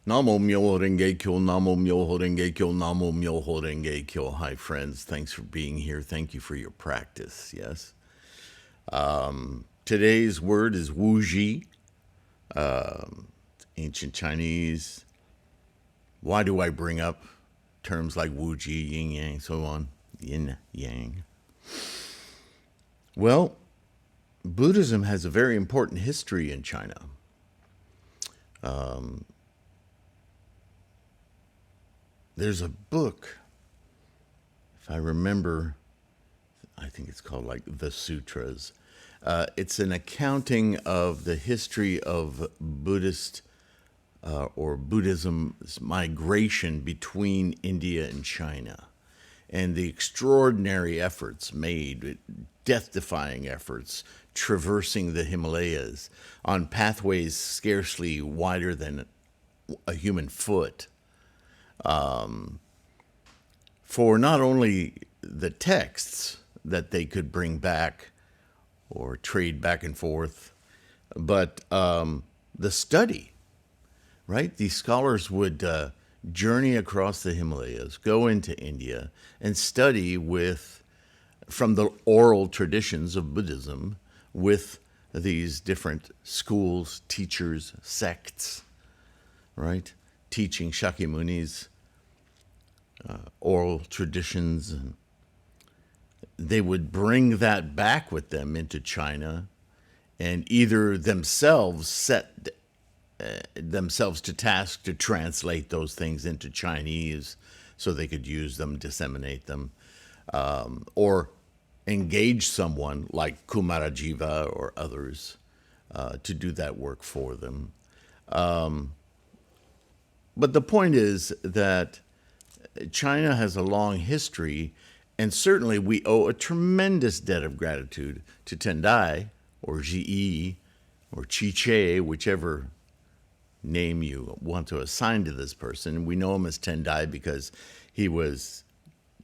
Namo Myoho Renge Kyo, Namo Myoho Renge Kyo, Namo Myoho Renge Kyo. Hi, friends. Thanks for being here. Thank you for your practice. Yes. Today's word is Wuji, ancient Chinese. Why do I bring up terms like Wuji, yin yang, so on? Yin yang. Well, Buddhism has a very important history in China. There's a book, if I remember, I think it's called like the Sutras. It's an accounting of the history of Buddhist or Buddhism's migration between India and China, and the extraordinary efforts made, death-defying efforts, traversing the Himalayas on pathways scarcely wider than a human foot, for not only the texts that they could bring back or trade back and forth, but the study, right? These scholars would journey across the Himalayas, go into India, and study from the oral traditions of Buddhism with these different schools, teachers, sects, right? Teaching Shakyamuni's oral traditions. And they would bring that back with them into China and either themselves set themselves to task to translate those things into Chinese so they could use them, disseminate them, or engage someone like Kumarajiva or others to do that work for them. But the point is that China has a long history, and certainly we owe a tremendous debt of gratitude to Tendai, or Ji, or Chi-Che, whichever name you want to assign to this person. We know him as Tendai because he was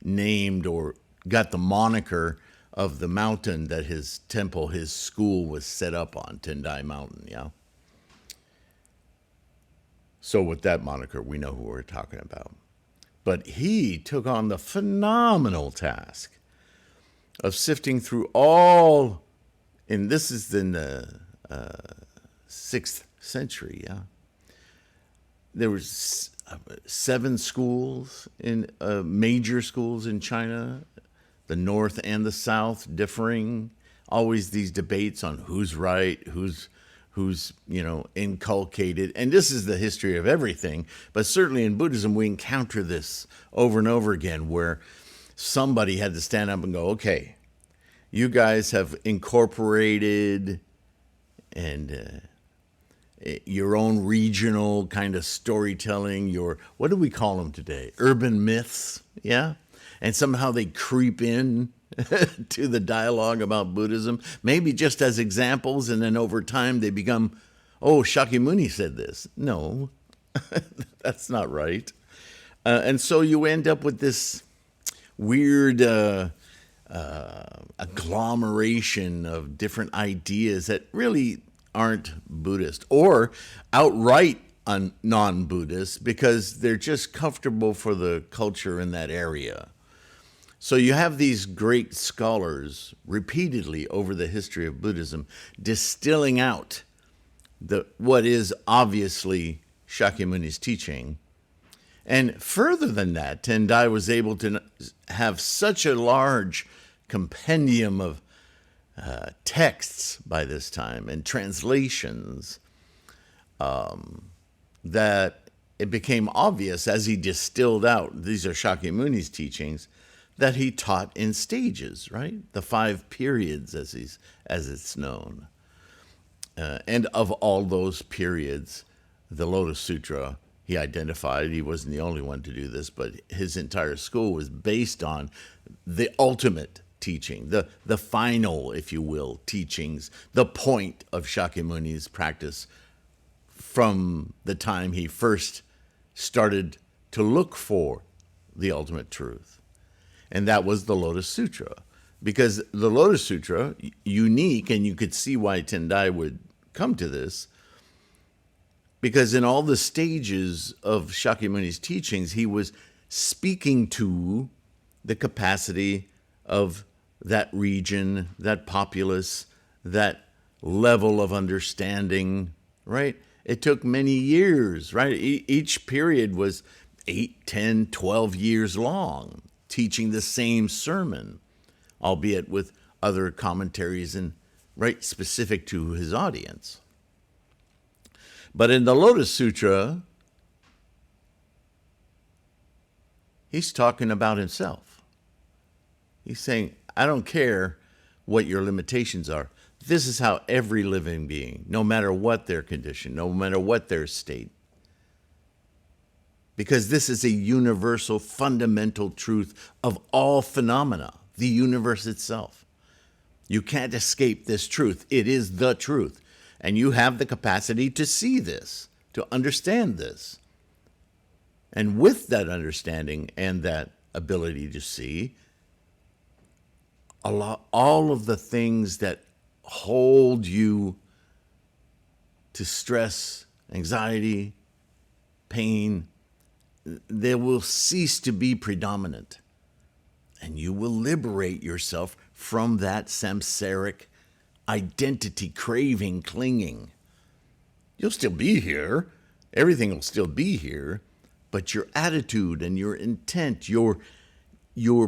named or got the moniker of the mountain that his temple, his school was set up on, Tendai Mountain, yeah? So with that moniker, we know who we're talking about. But he took on the phenomenal task of sifting through all, and this is in the 6th century, yeah? There were 7 schools, major schools in China, the North and the South differing, always these debates on who's right, who's inculcated. And this is the history of everything. But certainly in Buddhism, we encounter this over and over again where somebody had to stand up and go, okay, you guys have incorporated and your own regional kind of storytelling, what do we call them today? Urban myths, yeah? And somehow they creep in to the dialogue about Buddhism, maybe just as examples, and then over time they become, oh, Shakyamuni said this. No, that's not right. And so you end up with this weird agglomeration of different ideas that really aren't Buddhist or outright non-Buddhist because they're just comfortable for the culture in that area. So you have these great scholars repeatedly over the history of Buddhism distilling out what is obviously Shakyamuni's teaching. And further than that, Tendai was able to have such a large compendium of texts by this time and translations that it became obvious as he distilled out, these are Shakyamuni's teachings, that he taught in stages, right? The 5 periods, as it's known. And of all those periods, the Lotus Sutra, he identified, he wasn't the only one to do this, but his entire school was based on the ultimate teaching, the final, if you will, teachings, the point of Shakyamuni's practice from the time he first started to look for the ultimate truth. And that was the Lotus Sutra. Because the Lotus Sutra, unique, and you could see why Tendai would come to this, Because in all the stages of Shakyamuni's teachings, he was speaking to the capacity of that region, that populace, that level of understanding, right? It took many years, right? Each period was 8, 10, 12 years long, teaching the same sermon, albeit with other commentaries and right specific to his audience. But in the Lotus Sutra, he's talking about himself. He's saying, I don't care what your limitations are. This is how every living being, no matter what their condition, no matter what their state, because this is a universal, fundamental truth of all phenomena, the universe itself. You can't escape this truth. It is the truth. And you have the capacity to see this, to understand this. And with that understanding and that ability to see, all of the things that hold you to stress, anxiety, pain, they will cease to be predominant. And you will liberate yourself from that samsaric identity, craving, clinging. You'll still be here. Everything will still be here. But your attitude and your intent, your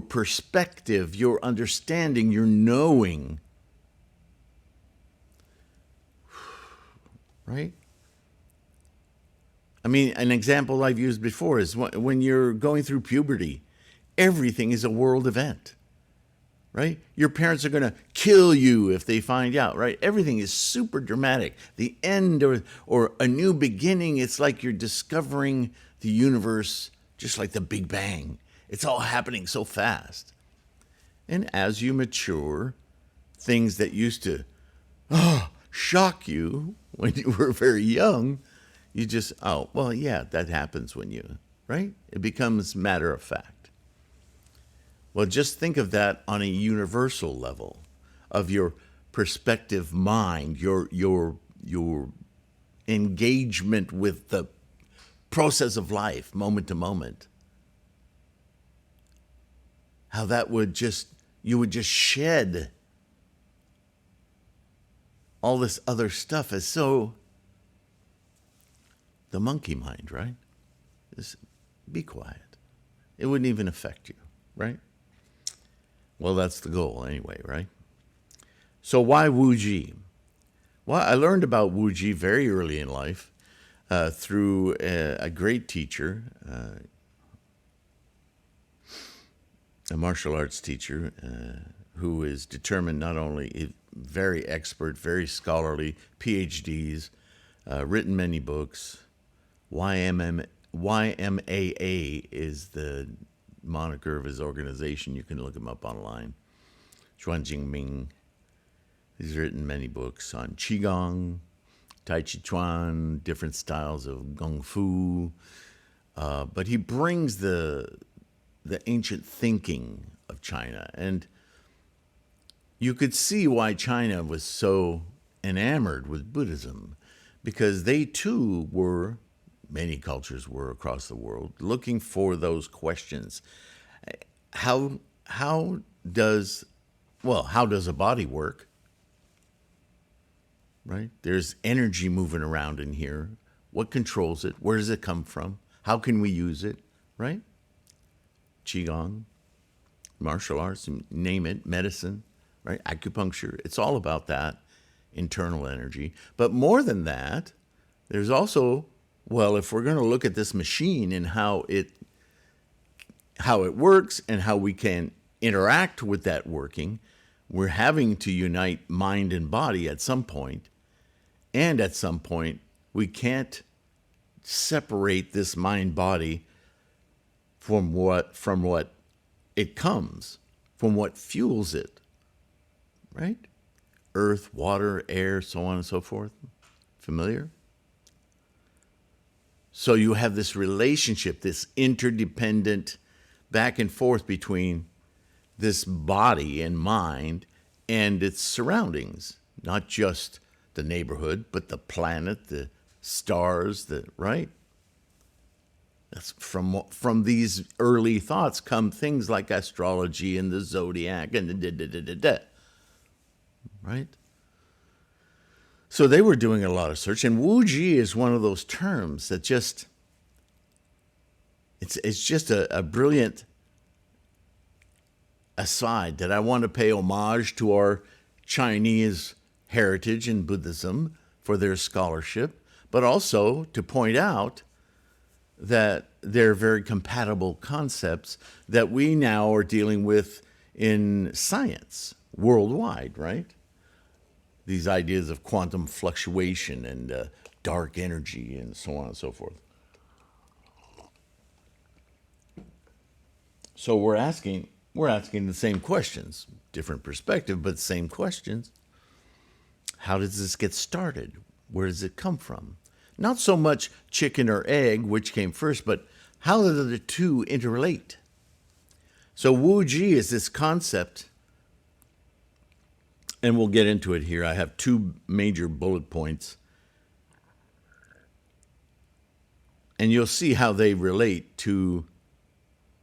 perspective, your understanding, your knowing, right? I mean, an example I've used before is when you're going through puberty, everything is a world event, right? Your parents are going to kill you if they find out, right? Everything is super dramatic. The end or a new beginning, it's like you're discovering the universe just like the Big Bang. It's all happening so fast. And as you mature, things that used to shock you when you were very young, you just, oh, well, yeah, that happens when you, right? It becomes matter of fact. Well, just think of that on a universal level of your perspective mind, your engagement with the process of life, moment to moment. How that would you would just shed all this other stuff as so the monkey mind, right? Just be quiet. It wouldn't even affect you, right? Well, that's the goal anyway, right? So why Wuji? Well, I learned about Wuji very early in life through a great teacher, a martial arts teacher who is determined not only very expert, very scholarly, PhDs, written many books. YMAA is the moniker of his organization. You can look him up online. Xuan Jingming. He's written many books on Qigong, Tai Chi Chuan, different styles of Kung Fu. But he brings the ancient thinking of China. And you could see why China was so enamored with Buddhism, because they too were, many cultures were across the world, looking for those questions. How does a body work? Right? There's energy moving around in here. What controls it? Where does it come from? How can we use it? Right? Qigong, martial arts, name it, medicine, right? Acupuncture. It's all about that internal energy. But more than that, there's also, well, if we're going to look at this machine and how it works and how we can interact with that working, we're having to unite mind and body at some point. And at some point, we can't separate this mind-body from what it comes, from what fuels it, right? Earth, water, air, so on and so forth. Familiar? So you have this relationship, this interdependent back and forth between this body and mind and its surroundings, not just the neighborhood, but the planet, the stars, right? That's from these early thoughts come things like astrology and the zodiac and the da-da-da-da-da, right? So they were doing a lot of search, and Wuji is one of those terms that just, it's just a brilliant aside that I want to pay homage to our Chinese heritage in Buddhism for their scholarship, but also to point out that they're very compatible concepts that we now are dealing with in science worldwide, right? These ideas of quantum fluctuation and dark energy and so on and so forth. So we're asking the same questions, different perspective, but same questions. How does this get started? Where does it come from? Not so much chicken or egg, which came first, but how do the two interrelate? So Wuji is this concept, and we'll get into it here. I have two major bullet points, and you'll see how they relate to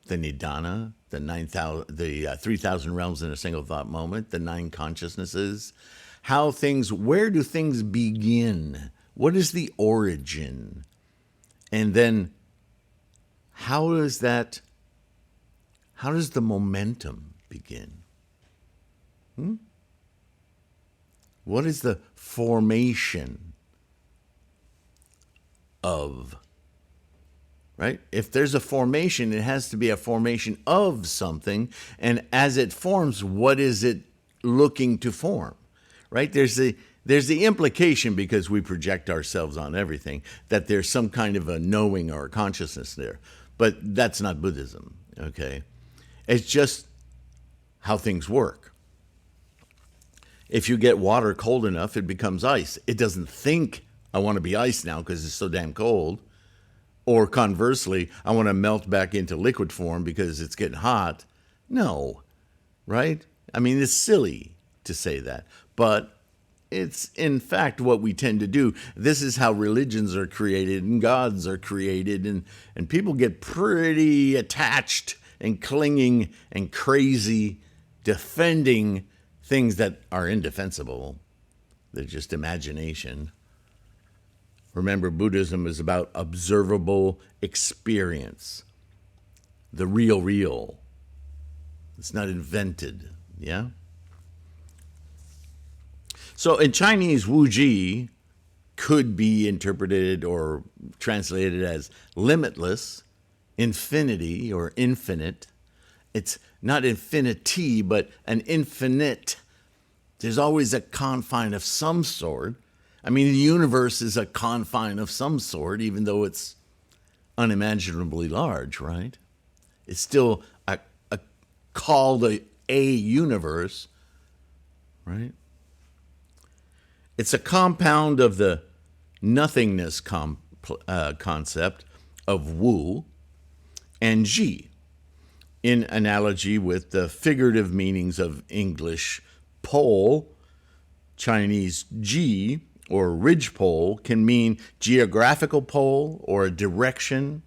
the Nidana, the 3,000 realms in a single thought moment, the 9 consciousnesses, where do things begin? What is the origin? And then how does the momentum begin? What is the formation of, right? If there's a formation, it has to be a formation of something. And as it forms, what is it looking to form, right? There's the implication, because we project ourselves on everything, that there's some kind of a knowing or a consciousness there. But that's not Buddhism, okay? It's just how things work. If you get water cold enough, it becomes ice. It doesn't think, I want to be ice now because it's so damn cold. Or conversely, I want to melt back into liquid form because it's getting hot. No, right? I mean, it's silly to say that. But it's, in fact, what we tend to do. This is how religions are created and gods are created. And people get pretty attached and clinging and crazy, defending things that are indefensible. They're just imagination. Remember, Buddhism is about observable experience. The real. It's not invented, yeah? So in Chinese, Wuji could be interpreted or translated as limitless, infinity or infinite. It's not infinity, but an infinite. There's always a confine of some sort. I mean, the universe is a confine of some sort, even though it's unimaginably large, right? It's still called a universe, right? It's a compound of the nothingness concept of Wu and Ji, in analogy with the figurative meanings of English pole. Chinese Ji, or ridgepole, can mean geographical pole or a direction.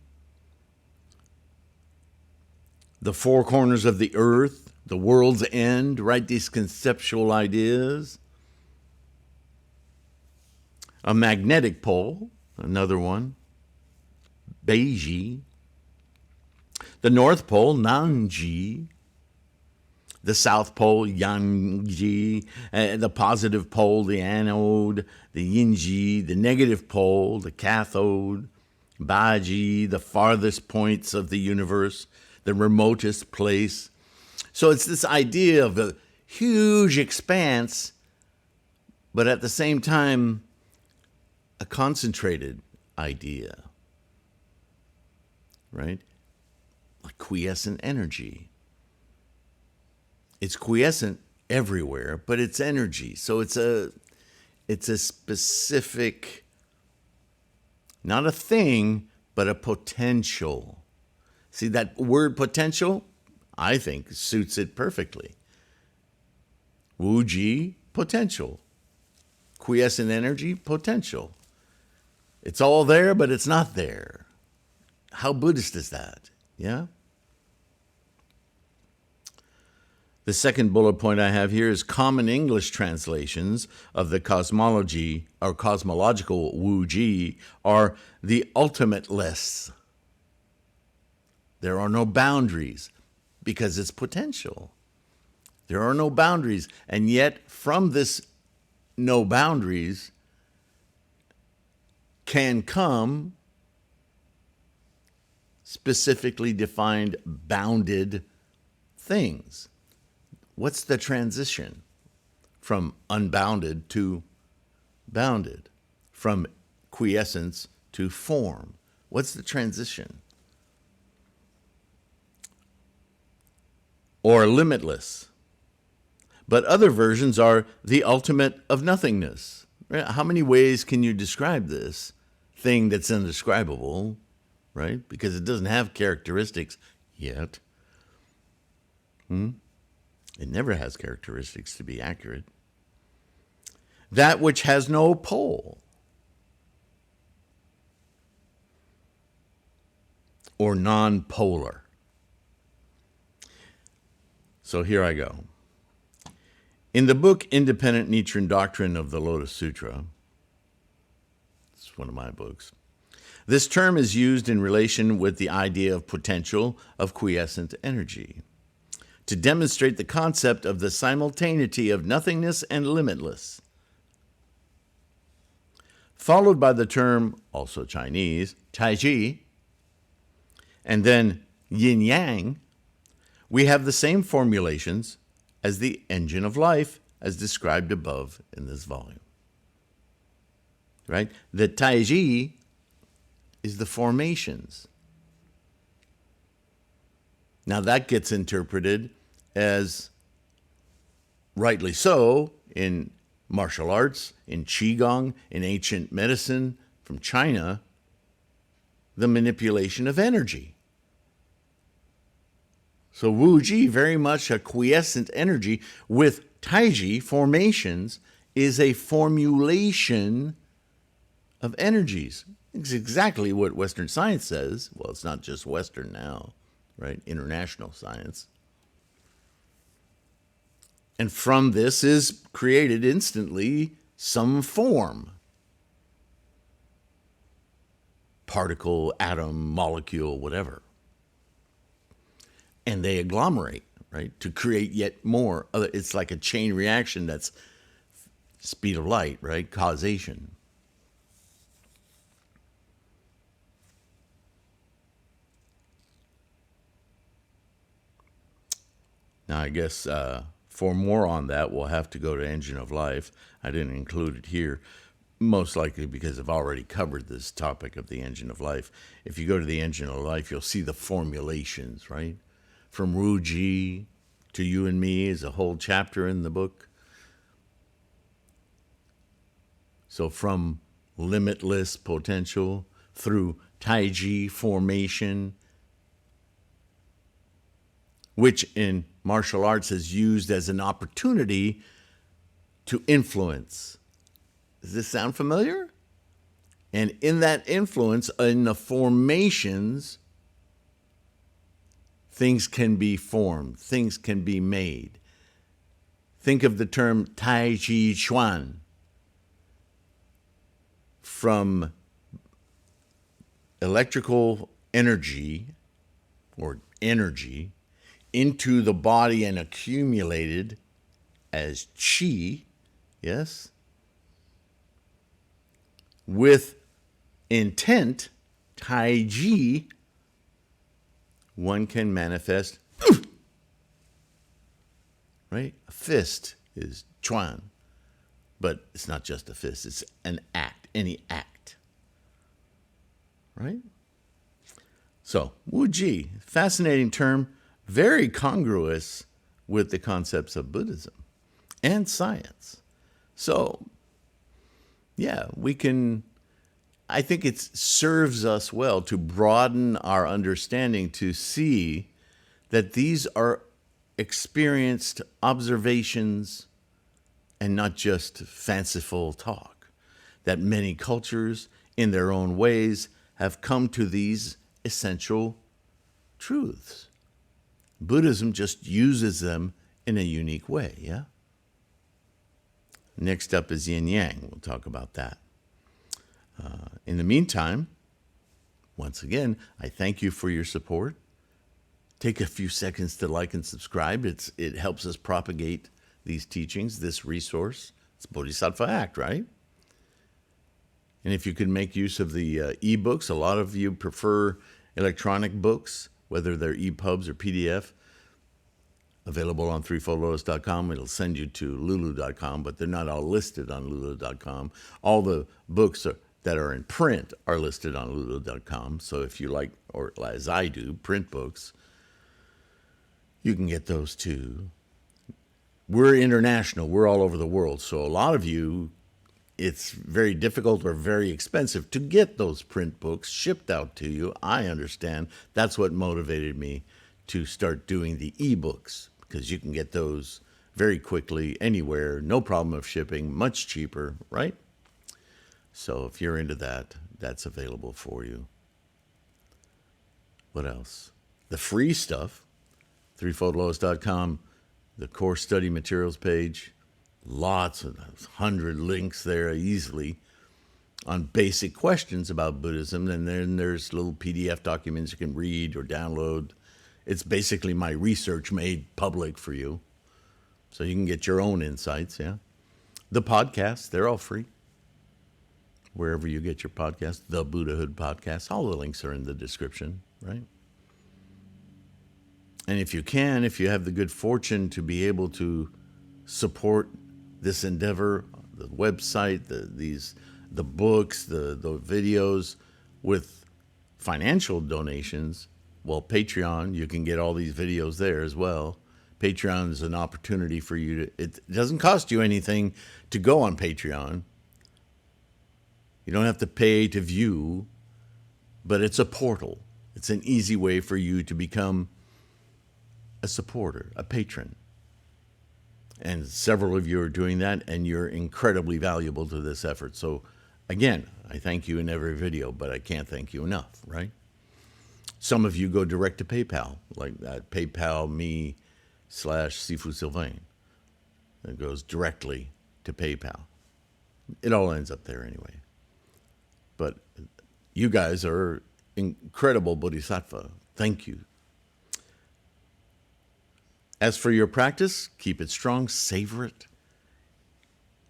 The four corners of the earth, the world's end, right? These conceptual ideas. A magnetic pole, another one. Beiji. The North Pole, Nanji. The South Pole, Yanji. The positive pole, the anode. The Yinji. The negative pole, the cathode. Baji, the farthest points of the universe. The remotest place. So it's this idea of a huge expanse, but at the same time, a concentrated idea, right? Like quiescent energy. It's quiescent everywhere, but it's energy. So it's a specific, not a thing, but a potential. See, that word potential, I think, suits it perfectly. Wuji, potential. Quiescent energy, potential. It's all there, but it's not there. How Buddhist is that? Yeah? The second bullet point I have here is common English translations of the cosmology or cosmological Wuji are the ultimateless. There are no boundaries because it's potential. There are no boundaries. And yet from this no boundaries can come specifically defined bounded things. What's the transition from unbounded to bounded, from quiescence to form? What's the transition? Or limitless. But other versions are the ultimate of nothingness. How many ways can you describe this thing that's indescribable, right? Because it doesn't have characteristics yet. It never has characteristics to be accurate. That which has no pole. Or non-polar. So here I go. In the book Independent Nichiren Doctrine of the Lotus Sutra, it's one of my books, this term is used in relation with the idea of potential of quiescent energy, to demonstrate the concept of the simultaneity of nothingness and limitless. Followed by the term, also Chinese, Taiji, and then yin-yang, we have the same formulations as the engine of life as described above in this volume. Right? The Taiji is the formations. Now that gets interpreted as, rightly so, in martial arts, in Qigong, in ancient medicine from China, the manipulation of energy. So Wuji, very much a quiescent energy with Taiji formations, is a formulation of energies. It's exactly what Western science says. Well, it's not just Western now, right? International science. And from this is created instantly some form. Particle, atom, molecule, whatever. And they agglomerate, right, to create yet more. It's like a chain reaction that's speed of light, right? Causation. Now, I guess for more on that, we'll have to go to Engine of Life. I didn't include it here, most likely because I've already covered this topic of the Engine of Life. If you go to the Engine of Life, you'll see the formulations, right? From Wuji to You and Me is a whole chapter in the book. So from limitless potential through Taiji formation, which in martial arts is used as an opportunity to influence. Does this sound familiar? And in that influence, in the formations, things can be formed, things can be made. Think of the term Taiji Chuan, from electrical energy or energy into the body and accumulated as qi, yes, with intent, Taiji, one can manifest, right? A fist is chuan, but it's not just a fist, it's an act, any act, right? So, Wuji, fascinating term, very congruous with the concepts of Buddhism and science. So, yeah, we can, I think it serves us well to broaden our understanding to see that these are experienced observations and not just fanciful talk, that many cultures in their own ways, have come to these essential truths. Buddhism just uses them in a unique way, yeah? Next up is yin yang. We'll talk about that. In the meantime, once again, I thank you for your support. Take a few seconds to like and subscribe. It helps us propagate these teachings, this resource. It's Bodhisattva Act, right? And if you can make use of the ebooks, a lot of you prefer electronic books, whether they're EPUBs or PDF, available on threefoldlotus.com. It'll send you to lulu.com, but they're not all listed on lulu.com. All the books that are in print are listed on lulu.com. So if you like, or as I do, print books, you can get those too. We're international. We're all over the world. So a lot of you, it's very difficult or very expensive to get those print books shipped out to you. I understand. That's what motivated me to start doing the ebooks, because you can get those very quickly anywhere, no problem of shipping, much cheaper, right? So if you're into that, that's available for you. What else? The free stuff, threefoldlotus.com, the course study materials page, lots of 100 links there easily on basic questions about Buddhism. And then there's little PDF documents you can read or download. It's basically my research made public for you, so you can get your own insights, yeah? The podcasts, they're all free. Wherever you get your podcast, the Buddhahood podcast, all the links are in the description, right? And if you can, if you have the good fortune to be able to support this endeavor, the website, the books, the videos with financial donations, well, Patreon, you can get all these videos there as well. Patreon is an opportunity for you to, it doesn't cost you anything to go on Patreon. You don't have to pay to view, but it's a portal. It's an easy way for you to become a supporter, a patron. And several of you are doing that, and you're incredibly valuable to this effort. So again, I thank you in every video, but I can't thank you enough, right? Some of you go direct to PayPal, like that PayPal me/Sifu Sylvain. It goes directly to PayPal. It all ends up there anyway. But you guys are incredible bodhisattva. Thank you. As for your practice, keep it strong, savor it.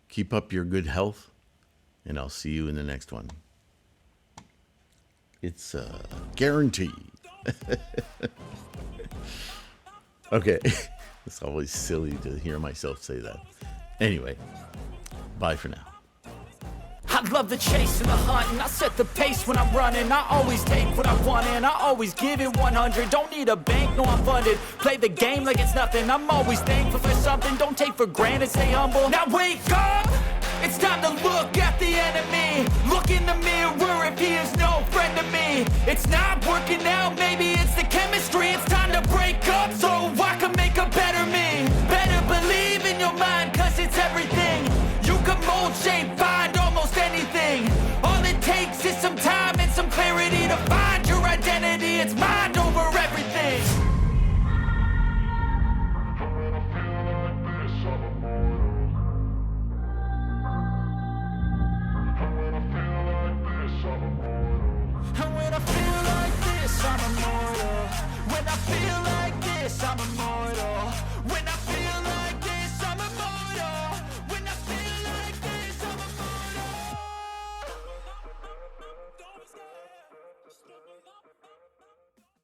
Keep up your good health, and I'll see you in the next one. It's a guarantee. Okay. It's always silly to hear myself say that. Anyway, bye for now. I love the chase and the hunt, and I set the pace when I'm running. I always take what I want and I always give it 100. Don't need a bank, no I'm funded. Play the game like it's nothing. I'm always thankful for something. Don't take for granted, stay humble. Now wake up! It's time to look at the enemy. Look in the mirror if he is no friend to me. It's not working out, maybe it's the chemistry. It's time to break up so I can make a better me. Better believe in your mind, cause it's everything. You can mold, shape, find almost anything. All it takes is some time and some clarity to find your identity. It's mind over everything. And when I feel like this, I'm immortal. When I feel like this, I'm immortal.